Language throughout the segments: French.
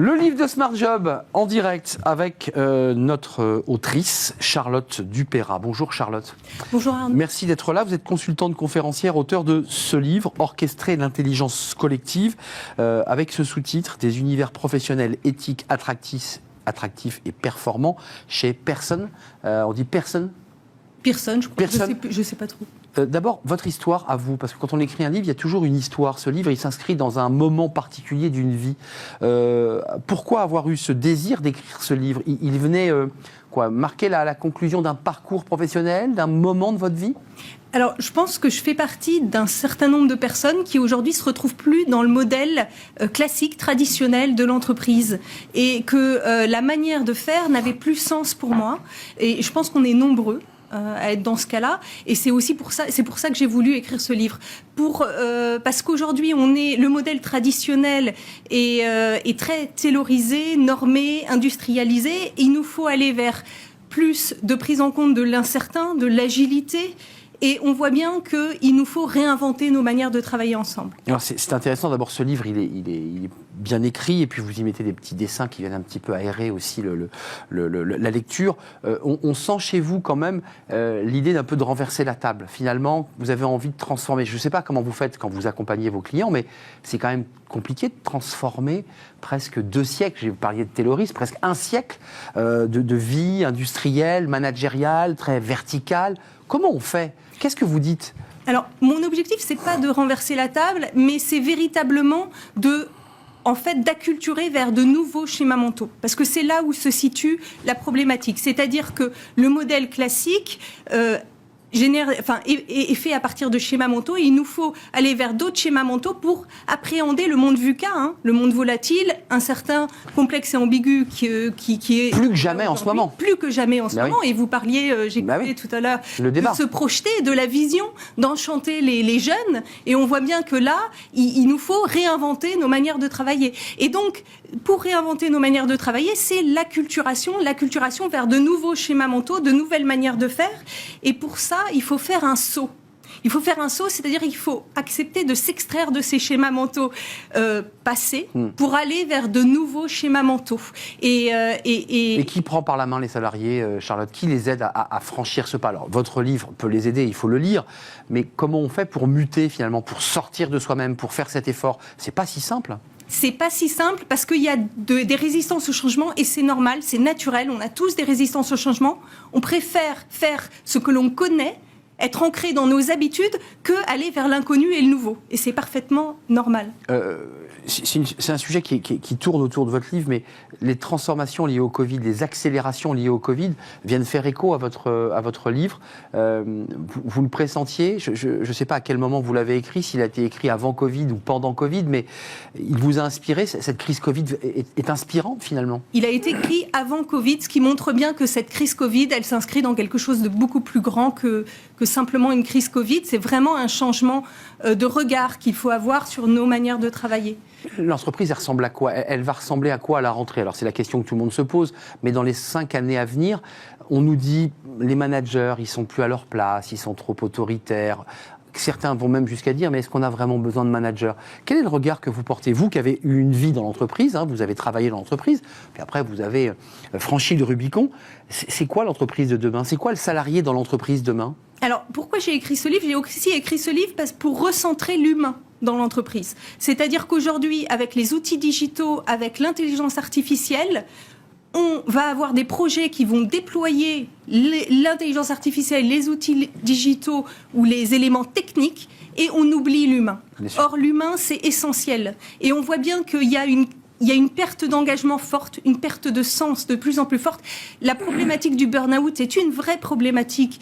Le livre de Smart Job en direct avec notre autrice Charlotte Dupeyrat. Bonjour Charlotte. Bonjour Arnaud. Merci d'être là. Vous êtes consultante conférencière, auteur de ce livre, Orchestrer l'intelligence collective, avec ce sous-titre, des univers professionnels éthiques, attractifs et performants chez Pearson. On dit Pearson ? Pearson, je crois. Pearson. Je sais pas trop. D'abord, votre histoire à vous, parce que quand on écrit un livre, il y a toujours une histoire. Ce livre, il s'inscrit dans un moment particulier d'une vie. Pourquoi avoir eu ce désir d'écrire ce livre ? Il venait marquer la conclusion d'un parcours professionnel, d'un moment de votre vie ? Alors, je pense que je fais partie d'un certain nombre de personnes qui aujourd'hui se retrouvent plus dans le modèle classique, traditionnel de l'entreprise, et que la manière de faire n'avait plus sens pour moi. Et je pense qu'on est nombreux à être dans ce cas-là, et c'est pour ça que j'ai voulu écrire ce livre, parce qu'aujourd'hui le modèle traditionnel est très taylorisé, normé, industrialisé, et il nous faut aller vers plus de prise en compte de l'incertain, de l'agilité. Et on voit bien qu'il nous faut réinventer nos manières de travailler ensemble. Alors c'est intéressant, d'abord ce livre, il est bien écrit, et puis vous y mettez des petits dessins qui viennent un petit peu aérer aussi la lecture. On sent chez vous quand même l'idée d'un peu de renverser la table. Finalement, vous avez envie de transformer. Je ne sais pas comment vous faites quand vous accompagnez vos clients, mais c'est quand même compliqué de transformer presque 2 siècles, vous parliez de taylorisme, presque 1 siècle de vie industrielle, managériale, très verticale. Comment on fait ? Qu'est-ce que vous dites ? Alors, mon objectif, c'est pas de renverser la table, mais c'est véritablement d'acculturer vers de nouveaux schémas mentaux. Parce que c'est là où se situe la problématique. C'est-à-dire que le modèle classique est fait à partir de schémas mentaux, et il nous faut aller vers d'autres schémas mentaux pour appréhender le monde VUCA, le monde volatile, incertain, complexe et ambigu qui est... Plus que jamais en ce moment. Plus que jamais en ce moment. Oui. Et vous parliez, j'écoutais tout à l'heure, de se projeter, de la vision, d'enchanter les jeunes. Et on voit bien que là, il nous faut réinventer nos manières de travailler. Et donc, pour réinventer nos manières de travailler, c'est l'acculturation vers de nouveaux schémas mentaux, de nouvelles manières de faire. Et pour ça, il faut faire un saut. C'est-à-dire qu'il faut accepter de s'extraire de ces schémas mentaux passés pour aller vers de nouveaux schémas mentaux. Et qui prend par la main les salariés, Charlotte ? Qui les aide à franchir ce pas ? Alors, votre livre peut les aider, il faut le lire, mais comment on fait pour muter finalement, pour sortir de soi-même, pour faire cet effort ? C'est pas si simple. C'est pas si simple parce qu'il y a des résistances au changement, et c'est normal, c'est naturel. On a tous des résistances au changement. On préfère faire ce que l'on connaît, être ancré dans nos habitudes, que aller vers l'inconnu et le nouveau. Et c'est parfaitement normal. C'est un sujet qui tourne autour de votre livre, mais les transformations liées au Covid, les accélérations liées au Covid viennent faire écho à votre livre. Vous le pressentiez ? Je ne sais pas à quel moment vous l'avez écrit, s'il a été écrit avant Covid ou pendant Covid, mais il vous a inspiré. Cette crise Covid est inspirante finalement. Il a été écrit avant Covid, ce qui montre bien que cette crise Covid, elle s'inscrit dans quelque chose de beaucoup plus grand que simplement une crise Covid. C'est vraiment un changement de regard qu'il faut avoir sur nos manières de travailler. L'entreprise, elle ressemble à quoi ? Elle va ressembler à quoi à la rentrée ? Alors, c'est la question que tout le monde se pose, mais dans les 5 années à venir, on nous dit les managers, ils sont plus à leur place, ils sont trop autoritaires. Certains vont même jusqu'à dire, mais est-ce qu'on a vraiment besoin de managers ? Quel est le regard que vous portez, vous qui avez eu une vie dans l'entreprise, vous avez travaillé dans l'entreprise, puis après vous avez franchi le Rubicon. C'est quoi l'entreprise de demain ? C'est quoi le salarié dans l'entreprise demain ? Alors, pourquoi j'ai écrit ce livre ? J'ai aussi écrit ce livre pour recentrer l'humain dans l'entreprise. C'est-à-dire qu'aujourd'hui, avec les outils digitaux, avec l'intelligence artificielle, on va avoir des projets qui vont déployer l'intelligence artificielle, les outils digitaux ou les éléments techniques, et on oublie l'humain. Or, l'humain, c'est essentiel. Et on voit bien qu'il y a une perte d'engagement forte, une perte de sens de plus en plus forte. La problématique du burn-out est une vraie problématique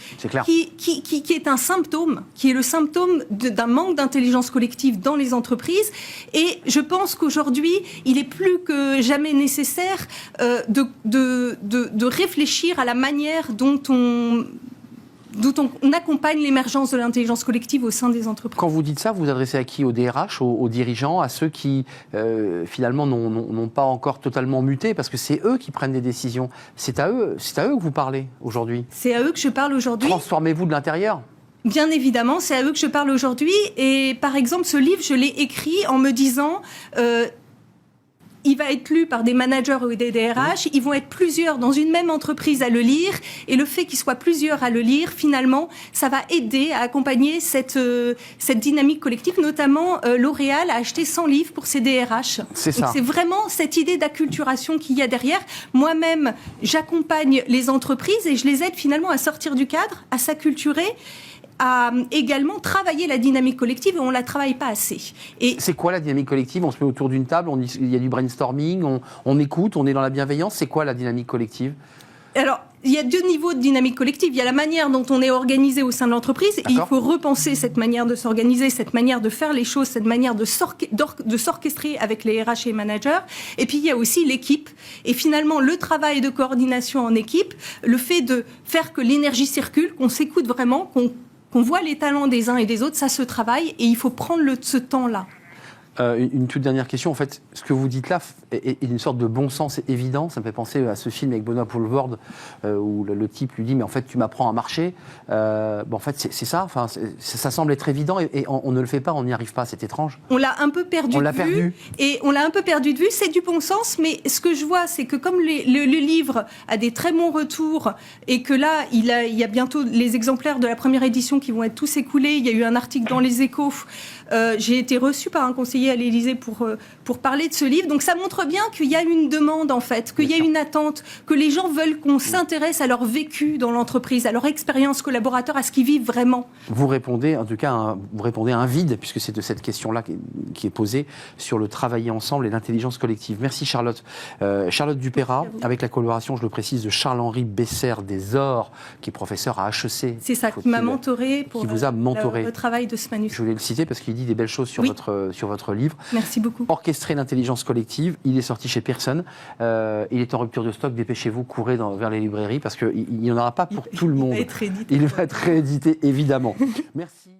qui est un symptôme, qui est le symptôme d'un manque d'intelligence collective dans les entreprises. Et je pense qu'aujourd'hui, il est plus que jamais nécessaire de réfléchir à la manière dont on accompagne l'émergence de l'intelligence collective au sein des entreprises. Quand vous dites ça, vous vous adressez à qui ? Aux DRH, aux dirigeants, à ceux qui, finalement, n'ont pas encore totalement muté, parce que c'est eux qui prennent des décisions. C'est à eux que vous parlez aujourd'hui. C'est à eux que je parle aujourd'hui. Transformez-vous de l'intérieur. Bien évidemment, c'est à eux que je parle aujourd'hui. Et par exemple, ce livre, je l'ai écrit en me disant... il va être lu par des managers ou des DRH, ils vont être plusieurs dans une même entreprise à le lire, et le fait qu'ils soient plusieurs à le lire, finalement, ça va aider à accompagner cette dynamique collective, notamment L'Oréal a acheté 100 livres pour ses DRH. C'est ça. Donc c'est vraiment cette idée d'acculturation qu'il y a derrière. Moi-même, j'accompagne les entreprises et je les aide finalement à sortir du cadre, à s'acculturer, à également travailler la dynamique collective, et on ne la travaille pas assez. Et c'est quoi la dynamique collective? On se met autour d'une table, il y a du brainstorming, on écoute, on est dans la bienveillance. C'est quoi la dynamique collective? Alors, il y a 2 niveaux de dynamique collective. Il y a la manière dont on est organisé au sein de l'entreprise, et il faut repenser cette manière de s'organiser, cette manière de faire les choses, cette manière de s'orchestrer avec les RH et les managers. Et puis, il y a aussi l'équipe. Et finalement, le travail de coordination en équipe, le fait de faire que l'énergie circule, qu'on s'écoute vraiment, qu'on voit les talents des uns et des autres, ça se travaille, et il faut prendre ce temps-là. Une toute dernière question. En fait, ce que vous dites là est une sorte de bon sens évident. Ça me fait penser à ce film avec Benoît Poelvoorde où le type lui dit « mais en fait, tu m'apprends à marcher ». En fait, c'est ça. Enfin, ça semble être évident et on ne le fait pas, on n'y arrive pas. C'est étrange. On l'a un peu perdu de vue. Et on l'a un peu perdu de vue. C'est du bon sens, mais ce que je vois, c'est que comme le livre a des très bons retours et que là, il y a bientôt les exemplaires de la première édition qui vont être tous écoulés. Il y a eu un article dans Les Échos. J'ai été reçue par un conseiller à l'Élysée pour parler de ce livre. Donc ça montre bien qu'il y a une demande, en fait, qu'il y a une attente, que les gens veulent qu'on s'intéresse à leur vécu dans l'entreprise, à leur expérience collaborateur, à ce qu'ils vivent vraiment. Vous répondez, en tout cas, vous répondez à un vide, puisque c'est de cette question-là qui est posée sur le travailler ensemble et l'intelligence collective. Merci Charlotte. Charlotte Dupeyrat, avec la collaboration, je le précise, de Charles-Henri Besser des Ors, qui est professeur à HEC. C'est ça, qui m'a mentoré pour le travail de ce manuscrit. Je voulais le citer parce qu'il dit des belles choses sur votre livre. Merci beaucoup. Orchestrer l'intelligence collective, il est sorti chez Pearson. Il est en rupture de stock, dépêchez-vous, courez vers les librairies parce qu'il n'y en aura pas pour tout le monde. Il va être réédité. Il va être réédité, évidemment. Merci.